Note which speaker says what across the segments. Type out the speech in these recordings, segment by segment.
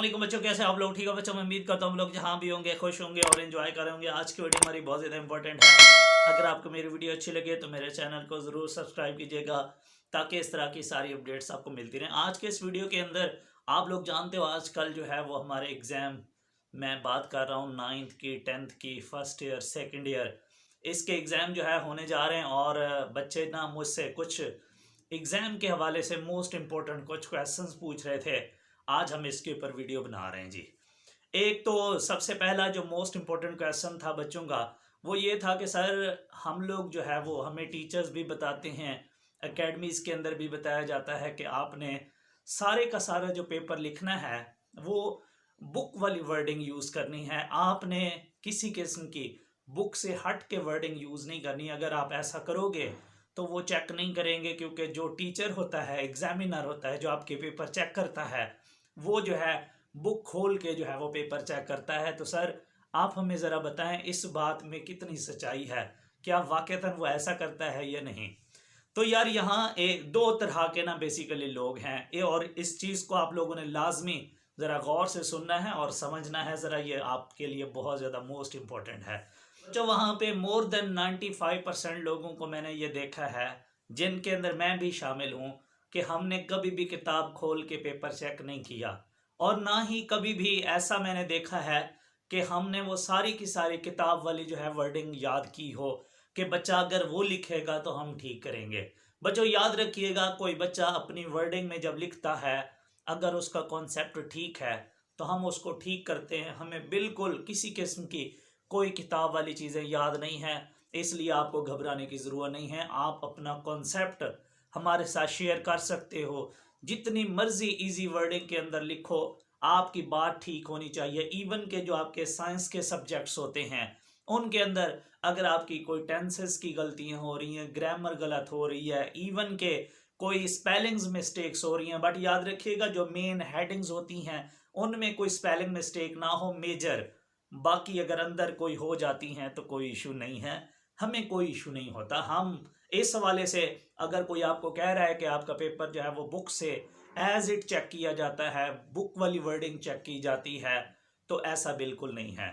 Speaker 1: वालेकुम बच्चों, कैसे आप लोग? ठीक हो बच्चों? मैं उम्मीद करता हूँ हम लोग जहाँ भी होंगे खुश होंगे और एंजॉय कर रहे होंगे। आज की वीडियो हमारी बहुत ज़्यादा इंपॉर्टेंट है। अगर आपको मेरी वीडियो अच्छी लगे तो मेरे चैनल को ज़रूर सब्सक्राइब कीजिएगा ताकि इस तरह की सारी अपडेट्स आपको मिलती रहें। आज के इस वीडियो के अंदर आप लोग जानते हो आजकल जो है वो हमारे एग्ज़ाम, मैं बात कर रहा हूँ 9th की, 10th की, फर्स्ट ईयर, सेकेंड ईयर, इसके एग्ज़ाम जो है होने जा रहे हैं। और बच्चे ना मुझसे कुछ एग्ज़ाम के हवाले से मोस्ट इम्पोर्टेंट कुछ क्वेश्चंस पूछ रहे थे। आज हम इसके ऊपर वीडियो बना रहे हैं जी। एक तो सबसे पहला जो मोस्ट इम्पोर्टेंट क्वेश्चन था बच्चों का, वो ये था कि सर हम लोग जो है वो हमें टीचर्स भी बताते हैं, एकेडमीज़ के अंदर भी बताया जाता है कि आपने सारे का सारा जो पेपर लिखना है वो बुक वाली वर्डिंग यूज़ करनी है। आपने किसी किस्म की बुक से हट के वर्डिंग यूज़ नहीं करनी। अगर आप ऐसा करोगे तो वो चेक नहीं करेंगे, क्योंकि जो टीचर होता है, एग्जामिनर होता है, जो आपके पेपर चेक करता है, वो जो है बुक खोल के जो है वो पेपर चेक करता है। तो सर आप हमें ज़रा बताएं इस बात में कितनी सच्चाई है, क्या वाकईतन वो ऐसा करता है या नहीं? तो यार यहाँ दो तरह के ना बेसिकली लोग हैं ये, और इस चीज़ को आप लोगों ने लाजमी ज़रा गौर से सुनना है और समझना है ज़रा, ये आपके लिए बहुत ज़्यादा मोस्ट इम्पोर्टेंट है। जो वहाँ पे मोर देन 95% लोगों को मैंने ये देखा है, जिनके अंदर मैं भी शामिल हूँ, कि हमने कभी भी किताब खोल के पेपर चेक नहीं किया। और ना ही कभी भी ऐसा मैंने देखा है कि हमने वो सारी की सारी किताब वाली जो है वर्डिंग याद की हो कि बच्चा अगर वो लिखेगा तो हम ठीक करेंगे। बच्चों याद रखिएगा, कोई बच्चा अपनी वर्डिंग में जब लिखता है, अगर उसका कॉन्सेप्ट ठीक है तो हम उसको ठीक करते हैं। हमें बिल्कुल किसी किस्म की कोई किताब वाली चीज़ें याद नहीं है, इसलिए आपको घबराने की ज़रूरत नहीं है। आप अपना कॉन्सेप्ट हमारे साथ शेयर कर सकते हो, जितनी मर्जी इजी वर्डिंग के अंदर लिखो, आपकी बात ठीक होनी चाहिए। इवन के जो आपके साइंस के सब्जेक्ट्स होते हैं उनके अंदर अगर आपकी कोई टेंसेस की गलतियां हो रही हैं, ग्रामर गलत हो रही है, इवन के कोई स्पेलिंग्स मिस्टेक्स हो रही हैं, बट याद रखिएगा जो मेन हेडिंग्स होती हैं उनमें कोई स्पेलिंग मिस्टेक ना हो मेजर। बाकी अगर अंदर कोई हो जाती हैं तो कोई इशू नहीं है, हमें कोई इशू नहीं होता। हम इस हवाले से, अगर कोई आपको कह रहा है कि आपका पेपर जो है वो बुक से एज इट चेक किया जाता है, बुक वाली वर्डिंग चेक की जाती है, तो ऐसा बिल्कुल नहीं है।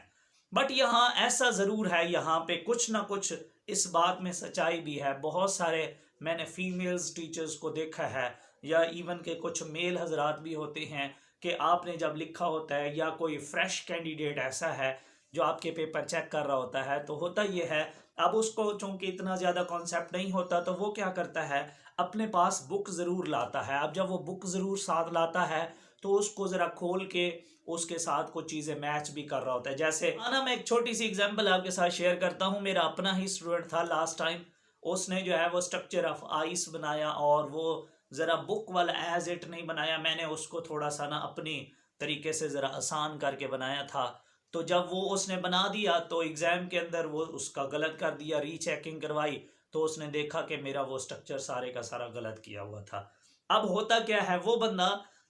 Speaker 1: बट यहाँ ऐसा ज़रूर है, यहाँ पे कुछ ना कुछ इस बात में सच्चाई भी है। बहुत सारे मैंने फीमेल्स टीचर्स को देखा है, या इवन के कुछ मेल हजरात भी होते हैं, कि आपने जब लिखा होता है या कोई फ्रेश कैंडिडेट ऐसा है जो आपके पेपर चेक कर रहा होता है, तो होता ये है, अब उसको चूंकि इतना ज़्यादा कॉन्सेप्ट नहीं होता तो वो क्या करता है, अपने पास बुक ज़रूर लाता है। अब जब वो बुक ज़रूर साथ लाता है तो उसको ज़रा खोल के उसके साथ कुछ चीज़ें मैच भी कर रहा होता है। जैसे ना मैं एक छोटी सी एग्जांपल आपके साथ शेयर करता हूँ। मेरा अपना ही स्टूडेंट था लास्ट टाइम, उसने जो है वो स्ट्रक्चर ऑफ आइस बनाया, और वो ज़रा बुक वाला एज इट नहीं बनाया। मैंने उसको थोड़ा सा ना अपनी तरीके से ज़रा आसान करके बनाया था। तो जब वो उसने बना दिया तो एग्ज़ाम के अंदर वो उसका गलत कर दिया, रीचेकिंग करवाई तो उसने देखा कि मेरा वो स्ट्रक्चर सारे का सारा गलत किया हुआ था। अब होता क्या है, वो बंदा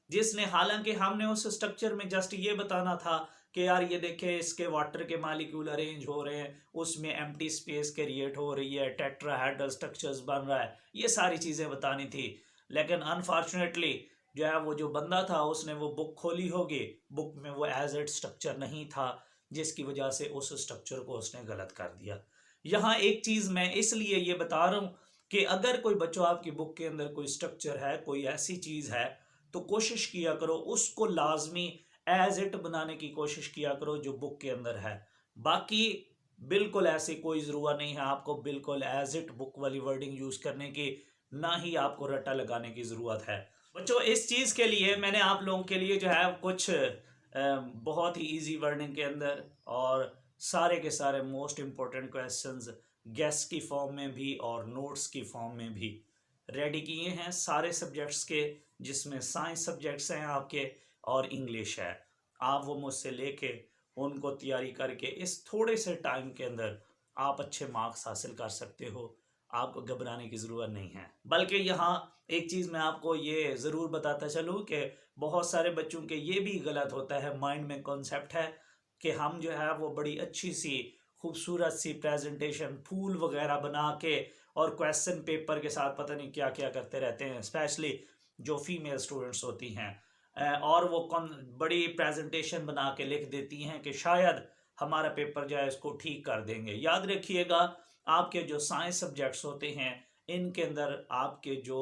Speaker 1: जिसने, हालांकि हमने उस स्ट्रक्चर में जस्ट ये बताना था कि यार ये देखे इसके वाटर के मालिक्यूल अरेंज हो रहे हैं, उसमें एम्प्टी स्पेस क्रिएट हो रही है, टेट्राहेड्रल स्ट्रक्चर्स बन रहा है, ये सारी चीज़ें बतानी थी। लेकिन अनफॉर्चुनेटली जो है वो जो बंदा था उसने वो बुक खोली होगी, बुक में वो एज इट स्ट्रक्चर नहीं था, जिसकी वजह से उस स्ट्रक्चर को उसने गलत कर दिया। यहाँ एक चीज़ मैं इसलिए ये बता रहा हूँ कि अगर कोई बच्चों आपकी बुक के अंदर कोई स्ट्रक्चर है, कोई ऐसी चीज़ है, तो कोशिश किया करो उसको लाजमी एज इट बनाने की कोशिश किया करो जो बुक के अंदर है। बाकी बिल्कुल ऐसी कोई ज़रूरत नहीं है आपको बिल्कुल एज इट बुक वाली वर्डिंग यूज़ करने की, ना ही आपको रट्टा लगाने की ज़रूरत है। बच्चों इस चीज़ के लिए मैंने आप लोगों के लिए जो है कुछ बहुत ही इजी वर्डिंग के अंदर और सारे के सारे मोस्ट इम्पोर्टेंट क्वेश्चंस गेस की फॉर्म में भी और नोट्स की फॉर्म में भी रेडी किए हैं सारे सब्जेक्ट्स के, जिसमें साइंस सब्जेक्ट्स हैं आपके और इंग्लिश है। आप वो मुझसे लेके उनको तैयारी करके इस थोड़े से टाइम के अंदर आप अच्छे मार्क्स हासिल कर सकते हो। आपको घबराने की ज़रूरत नहीं है। बल्कि यहाँ एक चीज़ मैं आपको ये ज़रूर बताता चलूँ कि बहुत सारे बच्चों के ये भी गलत होता है, माइंड में कॉन्सेप्ट है कि हम जो है वो बड़ी अच्छी सी खूबसूरत सी प्रेजेंटेशन फूल वगैरह बना के और क्वेश्चन पेपर के साथ पता नहीं क्या क्या करते रहते हैं, स्पेशली जो फीमेल स्टूडेंट्स होती हैं। और वो बड़ी प्रेजेंटेशन बना के लिख देती हैं कि शायद हमारा पेपर जो है इसको ठीक कर देंगे। याद रखिएगा, आपके जो साइंस सब्जेक्ट्स होते हैं इनके अंदर आपके जो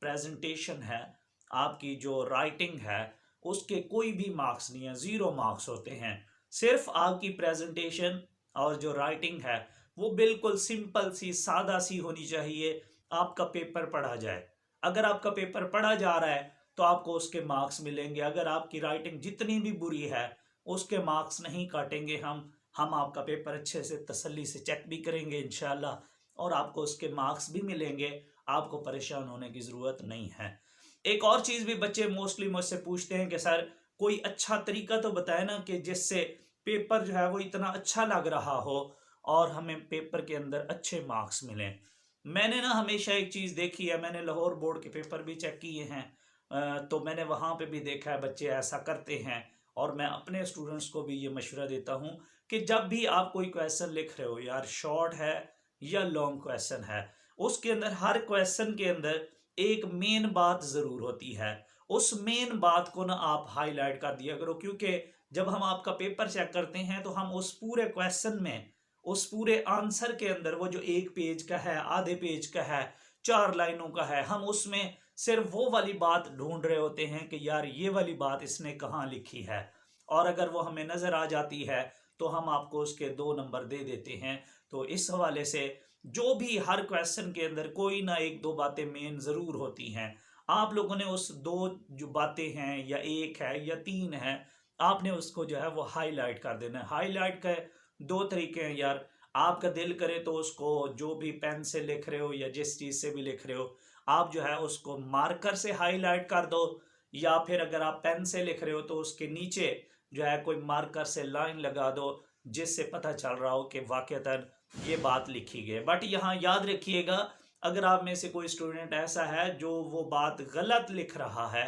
Speaker 1: प्रेजेंटेशन है, आपकी जो राइटिंग है, उसके कोई भी मार्क्स नहीं है, 0 मार्क्स होते हैं। सिर्फ आपकी प्रेजेंटेशन और जो राइटिंग है वो बिल्कुल सिंपल सी सादा सी होनी चाहिए, आपका पेपर पढ़ा जाए। अगर आपका पेपर पढ़ा जा रहा है तो आपको उसके मार्क्स मिलेंगे। अगर आपकी राइटिंग जितनी भी बुरी है उसके मार्क्स नहीं काटेंगे हम आपका पेपर अच्छे से तसल्ली से चेक भी करेंगे इंशाल्लाह, और आपको उसके मार्क्स भी मिलेंगे। आपको परेशान होने की ज़रूरत नहीं है। एक और चीज़ भी बच्चे मोस्टली मुझसे पूछते हैं कि सर कोई अच्छा तरीका तो बताए ना कि जिससे पेपर जो है वो इतना अच्छा लग रहा हो और हमें पेपर के अंदर अच्छे मार्क्स मिलें। मैंने ना हमेशा एक चीज़ देखी है, मैंने लाहौर बोर्ड के पेपर भी चेक किए हैं, तो मैंने वहाँ पे भी देखा है बच्चे ऐसा करते हैं। और मैं अपने स्टूडेंट्स को भी ये मशवरा देता हूँ कि जब भी आप कोई क्वेश्चन लिख रहे हो, यार शॉर्ट है या लॉन्ग क्वेश्चन है, उसके अंदर हर क्वेश्चन के अंदर एक मेन बात ज़रूर होती है। उस मेन बात को ना आप हाईलाइट कर दिया करो, क्योंकि जब हम आपका पेपर चेक करते हैं तो हम उस पूरे क्वेश्चन में, उस पूरे आंसर के अंदर, वो जो 1 पेज का है, आधे पेज का है, 4 लाइनों का है, हम उसमें सिर्फ वो वाली बात ढूंढ रहे होते हैं कि यार ये वाली बात इसने कहाँ लिखी है। और अगर वो हमें नज़र आ जाती है तो हम आपको उसके 2 नंबर दे देते हैं। तो इस हवाले से जो भी हर क्वेश्चन के अंदर कोई ना 1-2 बातें मेन ज़रूर होती हैं। आप लोगों ने उस 2 जो बातें हैं, या 1 है या 3 है, आपने उसको जो है वो हाईलाइट कर देना है। हाईलाइट के 2 तरीके हैं यार। आपका दिल करे तो उसको जो भी पेन से लिख रहे हो या जिस चीज़ से भी लिख रहे हो, आप जो है उसको मार्कर से हाईलाइट कर दो, या फिर अगर आप पेन से लिख रहे हो तो उसके नीचे जो है कोई मार्कर से लाइन लगा दो, जिससे पता चल रहा हो कि वाकईतन ये बात लिखी गई। बट यहाँ याद रखिएगा, अगर आप में से कोई स्टूडेंट ऐसा है जो वो बात गलत लिख रहा है,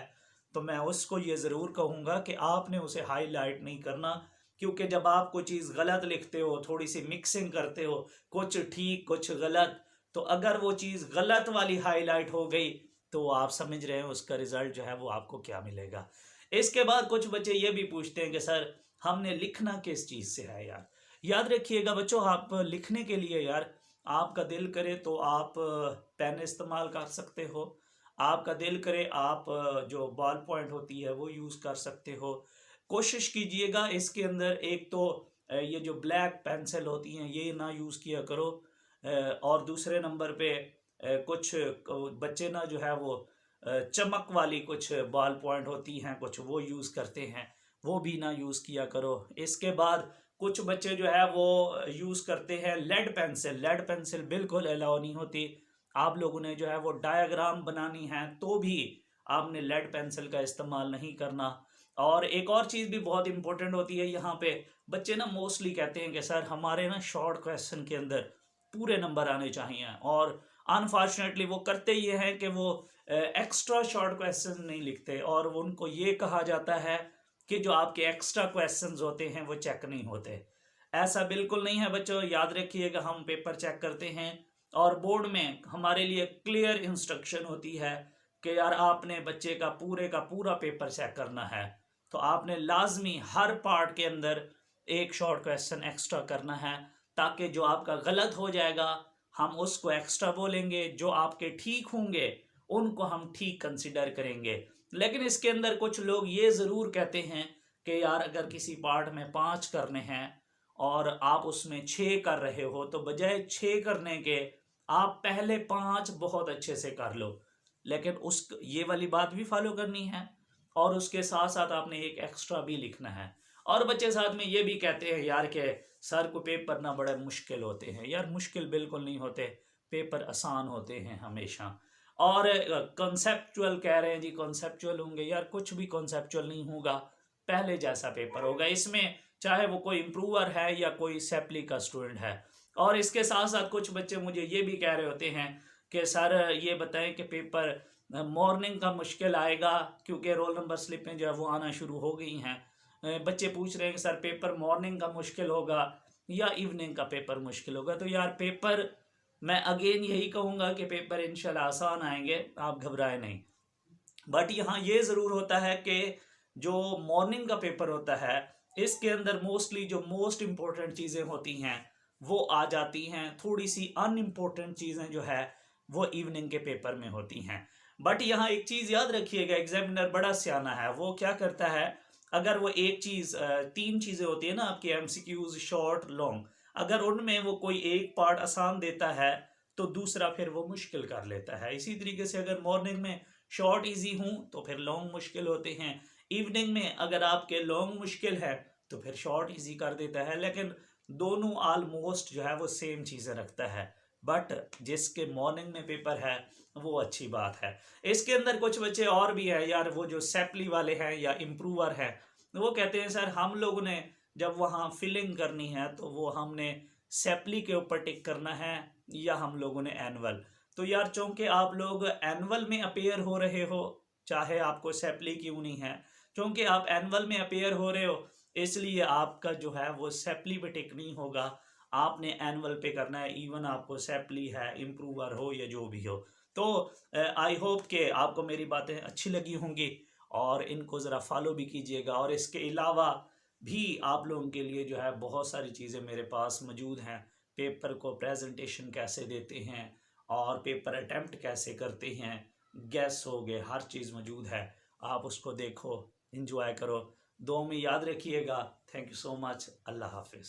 Speaker 1: तो मैं उसको ये ज़रूर कहूँगा कि आपने उसे हाईलाइट नहीं करना। क्योंकि जब आप कोई चीज़ गलत लिखते हो, थोड़ी सी मिक्सिंग करते हो, कुछ ठीक कुछ गलत, तो अगर वो चीज़ गलत वाली हाईलाइट हो गई तो आप समझ रहे हैं उसका रिजल्ट जो है वो आपको क्या मिलेगा। इसके बाद कुछ बच्चे ये भी पूछते हैं कि सर हमने लिखना किस चीज़ से है यार। याद रखिएगा बच्चों, आप लिखने के लिए यार, आपका दिल करे तो आप पेन इस्तेमाल कर सकते हो, आपका दिल करे आप जो बॉल पॉइंट होती है वो यूज़ कर सकते हो। कोशिश कीजिएगा इसके अंदर एक तो ये जो ब्लैक पेंसिल होती हैं ये ना यूज़ किया करो, और दूसरे नंबर पे कुछ बच्चे ना जो है वो चमक वाली कुछ बॉल पॉइंट होती हैं, कुछ वो यूज़ करते हैं, वो भी ना यूज़ किया करो। इसके बाद कुछ बच्चे जो है वो यूज़ करते हैं लेड पेंसिल। लेड पेंसिल बिल्कुल अलाउ नहीं होती। आप लोगों ने जो है वो डायग्राम बनानी है तो भी आपने लेड पेंसिल का इस्तेमाल नहीं करना। और एक और चीज़ भी बहुत इंपॉर्टेंट होती है यहाँ पे, बच्चे ना मोस्टली कहते हैं कि सर हमारे ना शॉर्ट क्वेश्चन के अंदर पूरे नंबर आने चाहिए, और अनफॉर्चुनेटली वो करते ये हैं कि वो एक्स्ट्रा शॉर्ट क्वेश्चन नहीं लिखते, और उनको ये कहा जाता है कि जो आपके एक्स्ट्रा क्वेश्चंस होते हैं वो चेक नहीं होते। ऐसा बिल्कुल नहीं है बच्चों, याद रखिएगा हम पेपर चेक करते हैं और बोर्ड में हमारे लिए क्लियर इंस्ट्रक्शन होती है कि यार आपने बच्चे का पूरा पेपर चेक करना है, तो आपने लाजमी हर पार्ट के अंदर एक शॉर्ट क्वेश्चन एक्स्ट्रा करना है, ताकि जो आपका गलत हो जाएगा हम उसको एक्स्ट्रा बोलेंगे, जो आपके ठीक होंगे उनको हम ठीक कंसिडर करेंगे। लेकिन इसके अंदर कुछ लोग ये ज़रूर कहते हैं कि यार अगर किसी पार्ट में 5 करने हैं और आप उसमें 6 कर रहे हो, तो बजाय 6 करने के आप पहले 5 बहुत अच्छे से कर लो। लेकिन उस ये वाली बात भी फॉलो करनी है, और उसके साथ साथ आपने एक एक्स्ट्रा भी लिखना है। और बच्चे साथ में ये भी कहते हैं यार कि सर को पेपर ना बड़े मुश्किल होते हैं। यार मुश्किल बिल्कुल नहीं होते, पेपर आसान होते हैं हमेशा। और कॉन्सेप्चुअल कह रहे हैं जी, कॉन्सेप्चुअल होंगे, यार कुछ भी कॉन्सेप्चुअल नहीं होगा, पहले जैसा पेपर होगा। इसमें चाहे वो कोई इम्प्रूवर है या कोई सेपली का स्टूडेंट है। और इसके साथ साथ कुछ बच्चे मुझे ये भी कह रहे होते हैं कि सर ये बताएं कि पेपर मॉर्निंग का मुश्किल आएगा, क्योंकि रोल नंबर स्लिपें जो है वो आना शुरू हो गई हैं। बच्चे पूछ रहे हैं कि सर पेपर मॉर्निंग का मुश्किल होगा या इवनिंग का पेपर मुश्किल होगा। तो यार पेपर, मैं अगेन यही कहूँगा कि पेपर इंशाल्लाह आसान आएंगे, आप घबराए नहीं। बट यहाँ ये ज़रूर होता है कि जो मॉर्निंग का पेपर होता है इसके अंदर मोस्टली जो मोस्ट इम्पोर्टेंट चीज़ें होती हैं वो आ जाती हैं, थोड़ी सी अनइम्पोर्टेंट चीज़ें जो है वो इवनिंग के पेपर में होती हैं। बट यहाँ एक चीज़ याद रखिएगा, एग्जामिनर बड़ा सियाना है, वो क्या करता है, अगर वो एक चीज़ तीन चीज़ें होती है ना आपकी एमसीक्यूज शॉर्ट लॉन्ग, अगर उनमें वो कोई एक पार्ट आसान देता है तो दूसरा फिर वो मुश्किल कर लेता है। इसी तरीके से अगर मॉर्निंग में शॉर्ट इजी हूँ तो फिर लॉन्ग मुश्किल होते हैं, इवनिंग में अगर आपके लॉन्ग मुश्किल है तो फिर शॉर्ट इजी कर देता है। लेकिन दोनों ऑलमोस्ट जो है वो सेम चीज़ें रखता है, बट जिसके मॉर्निंग में पेपर है वो अच्छी बात है। इसके अंदर कुछ बच्चे और भी हैं यार, वो जो सेपली वाले हैं या इम्प्रूवर हैं, वो कहते हैं सर हम लोगों ने जब वहाँ फिलिंग करनी है तो वो हमने सेपली के ऊपर टिक करना है या हम लोगों ने एनुअल। तो यार चूंकि आप लोग एनुअल में अपेयर हो रहे हो, चाहे आपको सेपली क्यों नहीं है, क्योंकि आप एनुअल में अपेयर हो रहे हो इसलिए आपका जो है वो सेपली पे टिक नहीं होगा, आपने एनुअल पे करना है, इवन आपको सेपली है, इम्प्रूवर हो या जो भी हो। तो आई होप कि आपको मेरी बातें अच्छी लगी होंगी और इनको ज़रा फॉलो भी कीजिएगा। और इसके अलावा भी आप लोगों के लिए जो है बहुत सारी चीज़ें मेरे पास मौजूद हैं, पेपर को प्रेजेंटेशन कैसे देते हैं और पेपर अटेम्प्ट कैसे करते हैं, गैस हो गए, हर चीज़ मौजूद है, आप उसको देखो, इंजॉय करो। दुआ में याद रखिएगा। Thank you so much. अल्लाह हाफिज़।